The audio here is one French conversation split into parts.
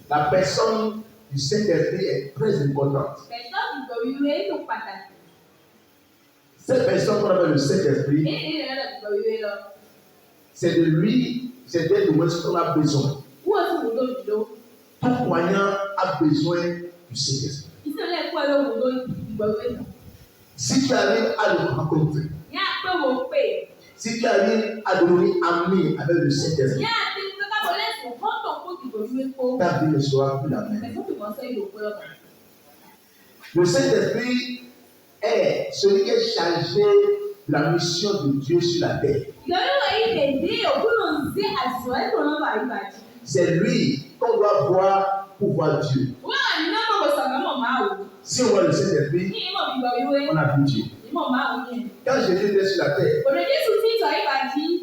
La personne du Saint-Esprit est très importante. Cette personne qu'on appelle le Saint-Esprit, c'est de lui, c'est d'être où est-ce qu'on a besoin. Tout croyant a besoin du Saint-Esprit. Si tu arrives à le rencontrer, si tu arrives à devenir ami avec le Saint-Esprit, ta vie ne sera plus la même. Le Saint-Esprit est celui qui est chargé de la mission de Dieu sur la terre. C'est lui qu'on doit voir pour voir Dieu. Si on voit le Saint-Esprit, on a vu Dieu. Quand Jésus était sur la terre,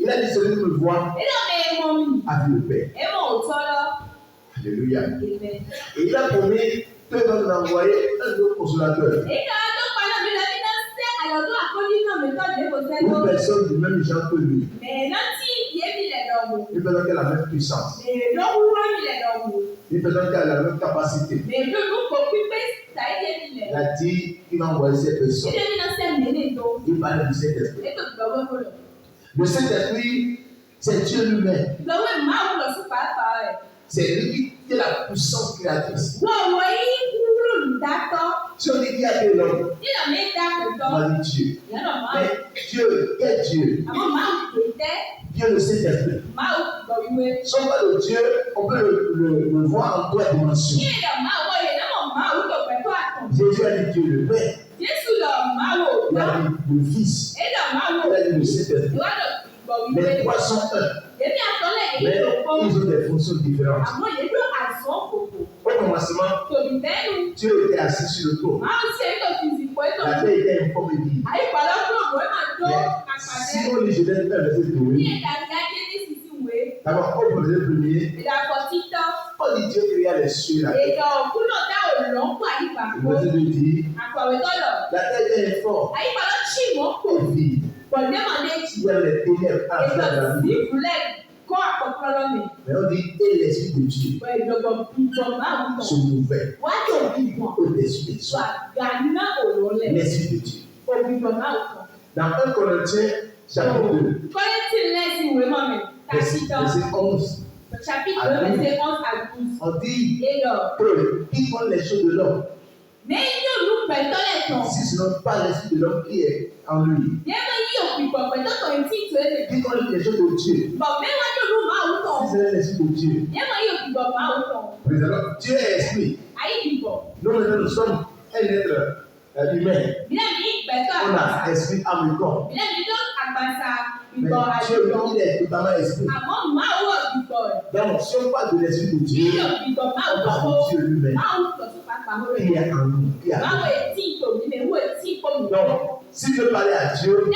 il a dit celui qui me voit a vu le Père. Alléluia. Et il a promis que va nous envoyer un autre consolateur. Une personne du même genre que lui. Une personne qui a la même puissance. Une personne qui a la même capacité. Il a dit qu'il va envoyer cette personne. Il parle du Saint-Esprit. Le Saint-Esprit, c'est Dieu lui-même. C'est lui qui est la puissance créatrice. Si on dit qu'il y a de l'homme, on va dire Dieu. Mais Dieu, quel Dieu? Dieu le Saint-Esprit. Si on parle de Dieu, on peut le voir en trois dimensions. Jésus a dit Dieu le Père. Il a dit le Fils. Il a dit le Saint-Esprit. Les trois sont un. Mais ils ont des fonctions différentes. Au commencement, Dieu était assis sur le trône. La terre était informe et vide. Si on lit Genèse 1, verset 2, d'abord, au verset 1er, on dit Dieu créa les cieux et la terre. Le verset 2 dit, la terre était informe et vide. Il y a les ténèbres à la fin de la nuit. Mais on dit, et l'Esprit de Dieu se mouvait au-dessus des cieux. L'Esprit de Dieu. Dans 1 Corinthiens, chapitre 2, verset 11. On dit que qui font les choses de l'homme, si ce n'est pas l'esprit de l'homme qui est en lui, qui font les choses de Dieu, si c'est l'esprit de Dieu. Dieu est esprit. Nous sommes un être humain. On a esprit, âme et corps. Mais Dieu, il est totalement esprit. Donc, si on parle de l'esprit de Dieu, on parle de Dieu lui-même. Il est en nous, qui a donc, si je parlais à Dieu,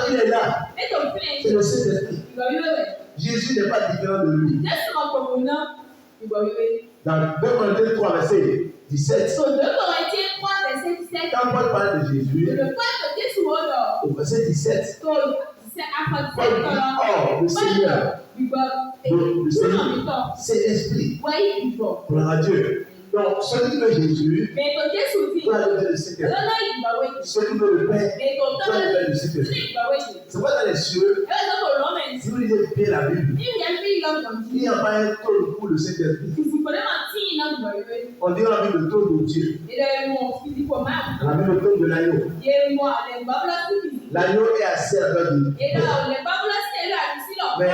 il est là. C'est le Saint-Esprit. Jésus n'est pas différent de lui. Dans 2 Corinthiens 3, verset 17, quand Paul parle de Jésus, au verset 17, Paul dit, oh, le Seigneur, c'est l'Esprit. Gloire à Dieu. Donc, celui qui veut Jésus, doit lever le Saint-Esprit. Celui qui veut le Père, doit lever le Saint-Esprit. C'est pas dans les cieux. Si vous lisez bien la Bible, il n'y a pas un trône pour le Saint-Esprit. On dit la Bible le trône de Dieu. La Bible le trône de l'agneau. L'agneau est assis à droite de Dieu. Mais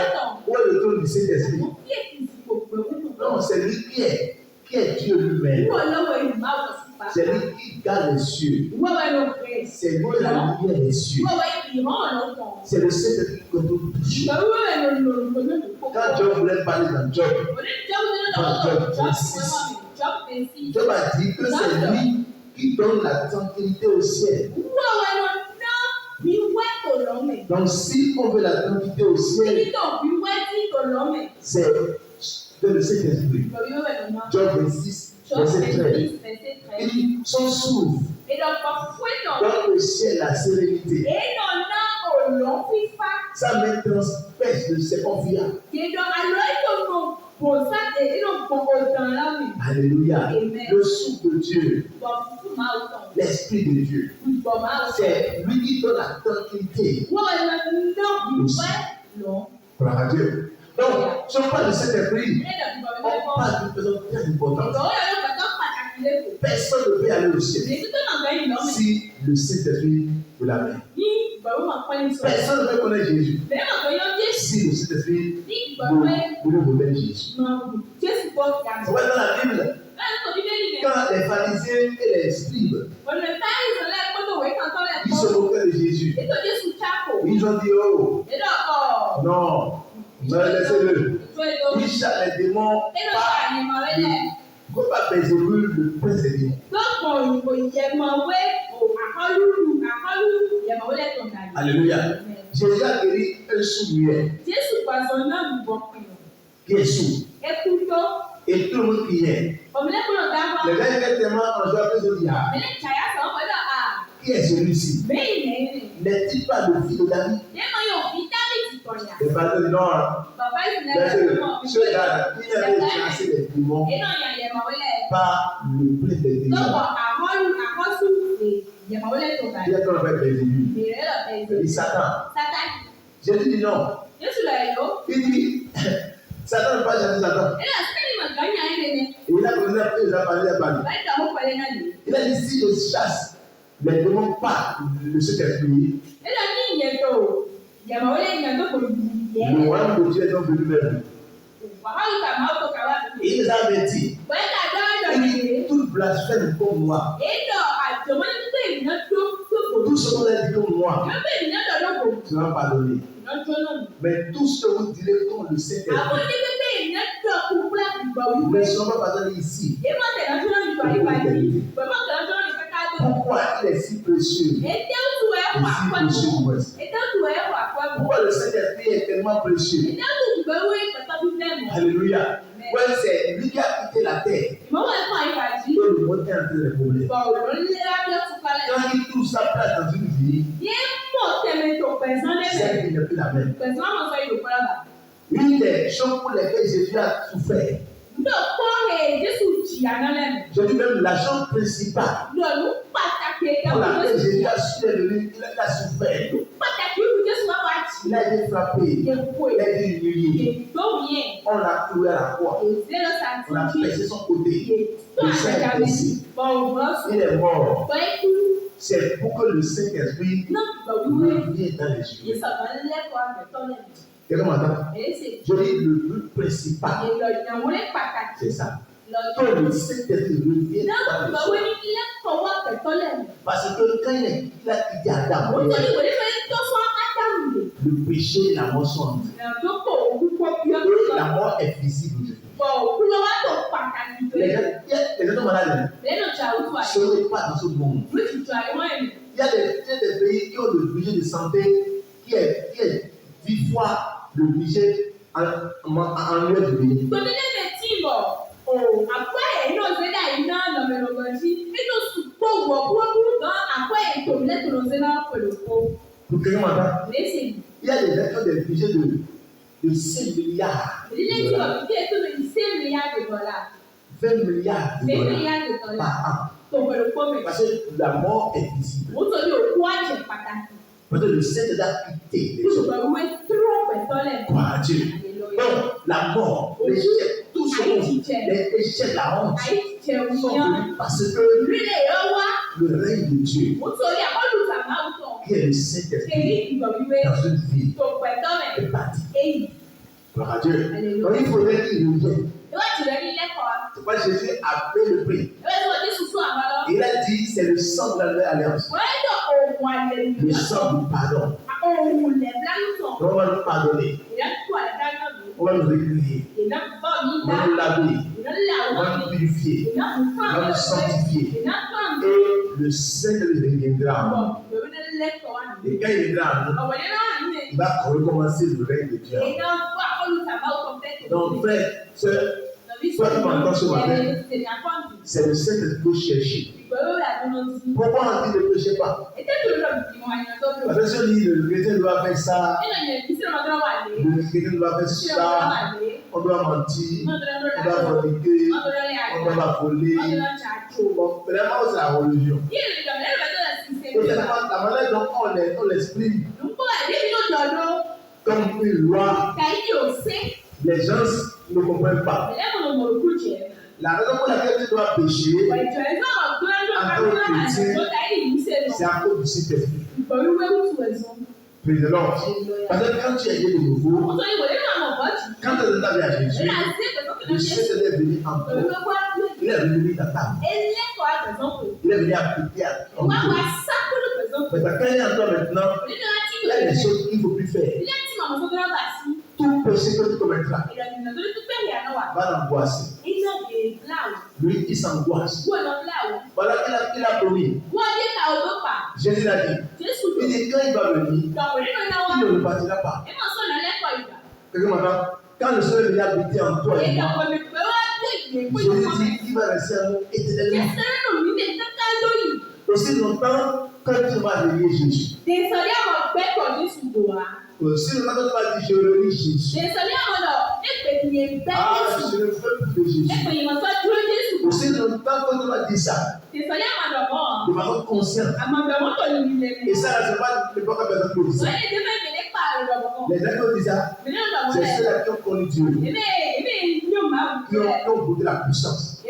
où est le trône du Saint-Esprit? Non, c'est lui qui est Dieu lui-même. C'est lui qui garde les cieux. C'est lui la lumière des cieux. C'est le Saint-Esprit qui contrôle tout choses. Quand Job voulait parler dans Job, Job a dit que c'est lui qui donne la tranquillité au ciel. Donc si on veut la tranquillité au ciel, c'est de le Saint-Esprit. Job 26, verset 13. Il dit, son souffle donne au ciel la sérénité. Sa main transperce le serpent fiable. Alléluia. Amen. Le souffle de Dieu, l'Esprit de Dieu, c'est lui qui donne la tranquillité. Gloire à Dieu. Donc, si on parle de cet esprit, on parle d'une personne très importante. Personne ne peut aller au ciel si le Saint-Esprit vous l'amène. Personne ne peut connaître Jésus si le Saint-Esprit vous donne Jésus. C'est vrai dans la Bible, quand les pharisiens et les scribes ils se moquaient de Jésus, ils ont dit oh non, laissez-le. Il chasse les démons pas Belzébul, le prince des démons. Alléluia. Jésus a guéri un sourd-muet qui est sourd. Et tout le monde criait. Les gars étaient tellement en joie que je dis qui est celui-ci? N'est-il pas le fils de David? Le père dit non. Ce gars qui avait chassé les démons par le prince des démons. Il a qu'on appelle Belzébul. Il dit Satan. Jésus dit non. Il dit Satan ne peut pas chasser Satan. Il a commencé à parler. Il a dit si je chasse les démons par le Saint-Esprit, le royaume de Dieu est donc venu vers nous. Il les a avertis. Il dit toute blasphème comme moi. Tout ce qu'on a dit comme moi sera pardonné. Mais tout ce que vous direz comme le Saint-Esprit ne sera pas pardonné ici. Pourquoi il est si précieux? Pourquoi le Saint-Esprit est tellement précieux? Alléluia. Ouais, c'est lui qui a quitté la terre. Et le monde est en train de problèmes. Quand il trouve sa place dans une vie, c'est qu'il n'est plus la même. Une des choses pour lesquelles Jésus a souffert, je dis même la chose principale pour laquelle Jésus a souffert, il a souffert. Il a été frappé, il a été humilié. On l'a cloué à la croix. On a percé son côté. Le sang est blessé. Il est mort. C'est pour que le Saint-Esprit revienne dans les cieux. Quelqu'un m'entend? Je dis le but principal. C'est ça. Que le Saint-Esprit revienne dans les cieux. Parce que quand il a quitté Adam, le péché et la mort sont entrés. Et la mort est visible aujourd'hui. Les gens sont malades. Ce n'est pas dans ce monde. Il y a des pays qui ont le budget de santé qui est 10 fois le budget en lieu de pays. Vous créez maintenant? Il y a des gens qui ont des budgets de 6 milliards de dollars. 20 milliards de dollars par an. Parce que la mort est visible. Parce que le Seigneur a quitté les hommes. Gloire à Dieu. Donc, la mort, l'échec, tout ce monde, l'échec, la honte sont venus parce que le règne de Dieu, qui est le Saint-Esprit, dans une vie, est parti. Gloire à Dieu. Donc, il faudrait qu'il revienne. C'est pourquoi Jésus a payé le prix. Il a dit c'est le sang de la nouvelle alliance. Le sang du pardon. On va nous pardonner. On va nous régulier. On va nous laver. On va nous purifier. On va nous sanctifier. Et le Seigneur reviendra. Et quand il viendra, il va recommencer le règne de Dieu. Donc, frère, toi qui m'entends ce matin, c'est le Saint-Esprit chercher. Pourquoi on dit ne péchez pas? Parce que si on dit le chrétien doit faire ça, le chrétien doit faire ça, on doit mentir, on doit forniquer, on doit voler. Bon, vraiment, c'est la religion. Et vraiment, la manière dont on l'exprime comme une loi, les gens ne comprennent pas. La raison pour laquelle tu dois pécher en tant que chrétien, c'est à cause du Saint-Esprit. Président. Parce que quand tu es né de nouveau, quand tu es arrivé à Jésus, le Saint-Esprit est venu en toi. Il est venu dans ta table. Il est venu appliquer à ton cœur. Mais quand il est en toi maintenant, il y a des choses qu'il ne faut plus faire. Tout péché que tu commettras va l'angoisser. Lui, il s'angoisse. Voilà qu'il a promis. Jésus l'a dit. Il dit quand il va venir, il ne repartira pas. Quand le Seigneur vient habiter en toi et moi, Jésus dit qu'il va rester en nous éternellement. Aussi longtemps que tu vas revenir Jésus. Si le matin tu vas dire je relis Jésus. Je ne veux plus de Jésus. Aussi longtemps que tu vas dire ça, de façon consciente. Et ça, c'est pas n'importe quelle personne qui dit ça. Les gens qui disent ça, c'est ceux-là qui ont connu Dieu, qui ont goûté la puissance,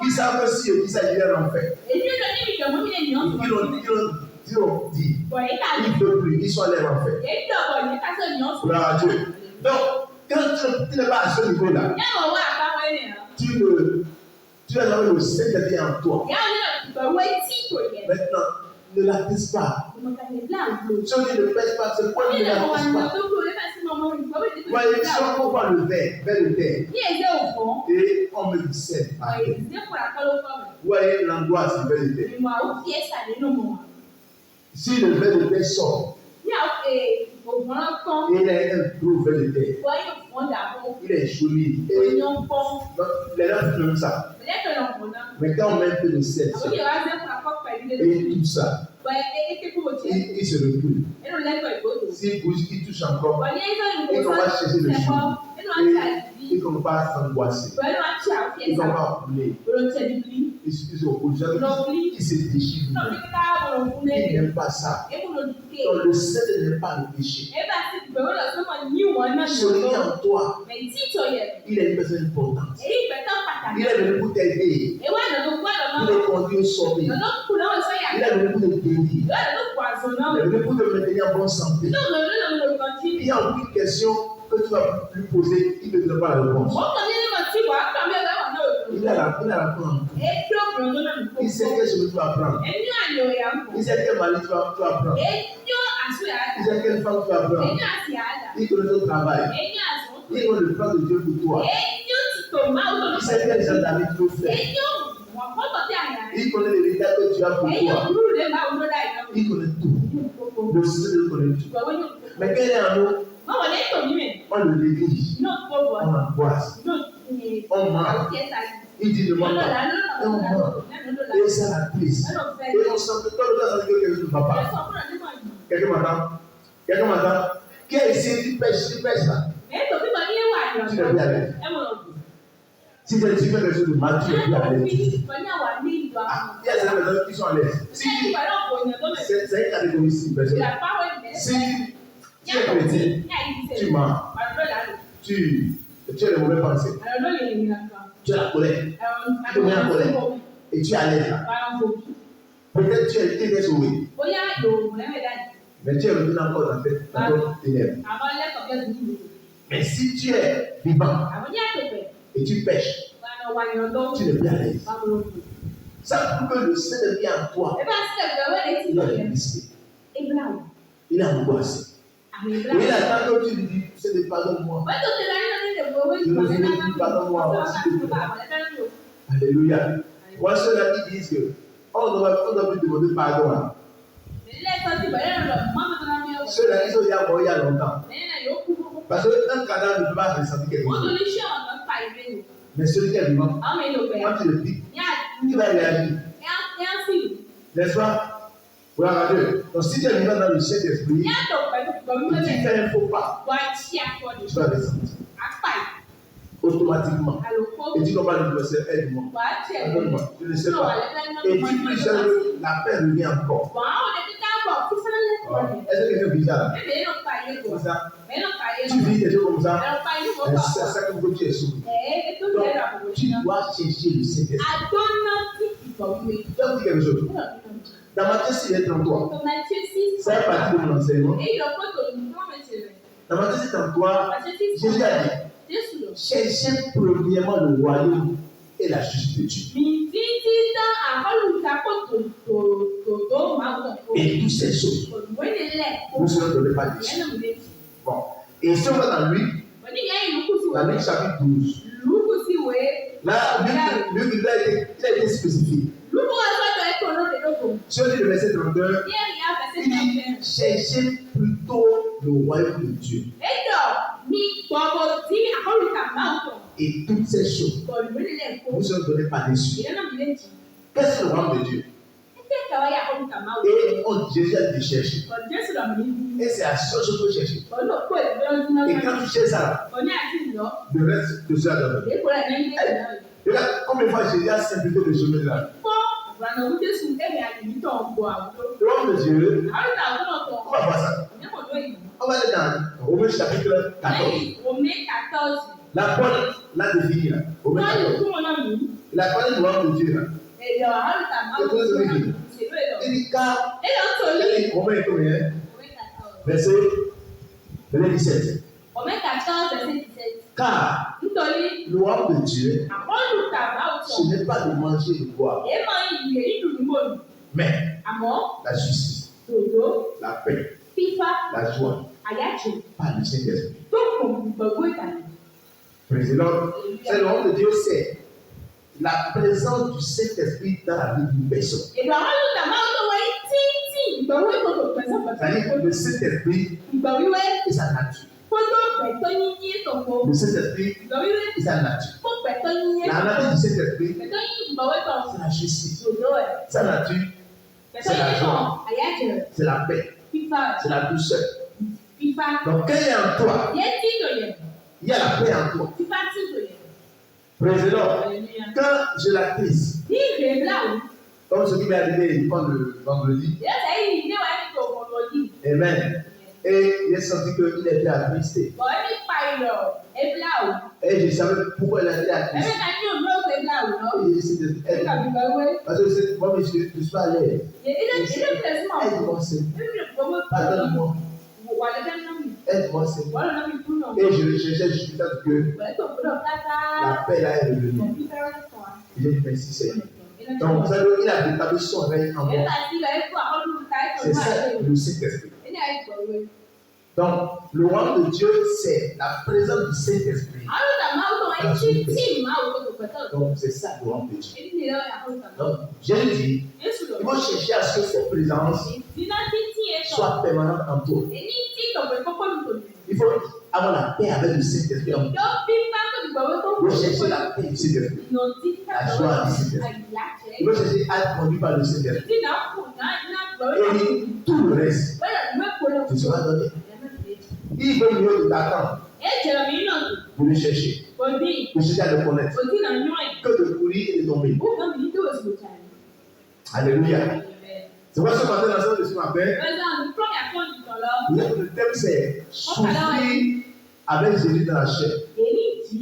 qui savent que si ils disent ça, ils iront en enfer. Ils ont dit, ils ne veulent plus, ils sont allés en enfer. Gloire à Dieu. Donc, quand tu n'es pas à ce niveau-là, tu as jamais le Saint-Esprit en toi. Maintenant, ne l'attise pas. Si on dit ne pèse pas, c'est quoi ne l'attise pas? Voyez, si on voit le verre, vers le terre, et on me dit c'est pas. Voyez l'angoisse vers le terre. Si le verre de terre sort, il est un gros verre de terre. Il est joli. Et les gens font ça. Mais quand on met un peu de sel et tout ça, il se recule. S'il bouge, il touche encore. Et qu'on va chercher le chou. Et qu'on va s'angoisser. Et qu'on va rouler. Il se déchire. Il n'aime pas ça. Donc le sel n'aime pas le péché. Celui en toi, il est une personne importante. Il est venu pour t'aider. Pour te conduire au sommet. Il est venu pour te guérir. Il est venu pour te maintenir en bonne santé. Il y a aucune question que tu vas lui poser, il ne te donne pas la réponse. Il a la réponse. Il sait quel chemin tu vas prendre. Il sait quel mari tu vas prendre. Il sait quelle femme tu vas prendre. Il connaît ton travail. Il connaît le plan de Dieu pour toi. Il sait quel genre d'amis tu veux faire. Il connaît les résultats que tu as pour toi. Il connaît tout. Le Seigneur connaît tout. Mais quand il est en nous, on le néglige. On angoisse. On ment. Il dit ne ment pas. Et on ment. Et ça la prise. Et on sent que tout le temps, ça veut dire que quelque chose ne va pas. Quelqu'un m'entend? Qui est ici qui pêche là? Tu n'es plus à l'aise. Si tu fais quelque chose de mal, tu n'es plus à l'aise. Il y a des personnes qui sont à l'aise. C'est une catégorie ici. Si tu es chrétien, tu mens. Tu as les mauvaises pensées. Tu as la colère. Tu te mets en colère. Et tu es à l'aise là. Peut-être tu es sauvé. Mais tu es revenu encore dans tes ténèbres. Mais si tu es vivant et tu pêches, tu n'es plus à l'aise. Ça prouve que le Saint-Esprit en toi, il est risqué. Il est angoissé. Et il attend que tu lui dis, Seigneur, pardonne-moi. Je ne veux plus, pardonne-moi. Alléluia. Moi, ceux-là qui disent qu'on ne doit plus demander pardon. Ceux-là qui sont déjà morts il y a longtemps. Parce qu'un cadavre ne peut pas ressentir quelque chose. Mais celui qui est vivant, quand tu le piques, il va réagir. N'est-ce pas? Voilà, Dieu. Donc, si tu es vivant dans le Saint-Esprit, tu fais un faux pas, tu vas descendre. Automatiquement. Et tu n'as pas le verset, aide-moi. Donne-moi. Je ne sais pas. Et tu plus la paix revient encore. Est-ce que quelqu'un vit ça là? Comme ça? Tu vis des choses comme ça? C'est ça que tu es soumis. Donc, tu dois chercher le Saint-Esprit. Je vais dire quelque chose. Dans Matthieu 6, 33, ça fait partie de mon enseignement. Dans Matthieu 6, 33, Jésus a dit, cherchez premièrement le royaume et la justice de Dieu. Et toutes ces choses vous serez donnés par Dieu. Bon. Et si on va dans Luc, chapitre 12, là, Luc, il a été spécifique. Sur le verset 32, il dit, cherchez plutôt le royaume de Dieu. Et toutes ces choses vous seront données par-dessus. Qu'est-ce que le royaume de Dieu? Et Jésus a dit chercher. Et c'est la seule chose que chercher. Et quand tu cherches ça, le reste te sera donné. Regarde combien de fois Jésus a simplifié le chemin de la vie. Le royaume de Dieu, on va voir ça. On va aller dans Romains chapitre 14. La bonne, la définie là. Romains 14. La bonne du royaume de Dieu là. Il dit car, Romains combien? Verset 17. Car le royaume de Dieu, ce n'est pas de manger et de boire, mais la justice, la paix, la joie, par le Saint-Esprit. Président, c'est le royaume de Dieu, c'est la présence du Saint-Esprit dans la vie d'une personne. C'est-à-dire que le Saint-Esprit est sa nature. Le Saint-Esprit est sa nature. La nature du Saint-Esprit, c'est la justice. Sa nature, c'est la joie, c'est la paix, c'est la douceur. Donc, quand il est en toi, il y a la paix en toi. Président, quand je la crise, comme ce qui m'est arrivé le vendredi, amen. Et il a senti qu'il était attristé. Et je savais pourquoi il était attristé. Parce que moi, je suis pas à l'aise. Aide-moi, Seigneur. Pardonne-moi. Aide-moi, Seigneur. Et je recherchais jusqu'à ce que la paix là est revenue. Je dis merci, Seigneur. Donc, vous savez, il a rétabli son règne en moi. C'est ça, le Saint-Esprit. Donc, le royaume de Dieu, c'est la présence du Saint-Esprit. Donc, c'est ça le royaume de Dieu. Donc, j'ai dit, il faut chercher à ce que cette présence soit permanente en toi. Il faut avoir la paix avec le Saint-Esprit en toi. Il faut chercher la paix du Saint-Esprit, la joie du Saint-Esprit. Il faut chercher à être conduit par le Saint-Esprit. Et tout le reste, tu seras donné. Il vaut mieux t'attendre pour le chercher, pour chercher à le connaître, que de courir et de tomber. Alléluia. C'est pourquoi ce matin, dans ce matin, le thème c'est souffrir avec Jésus dans la chair.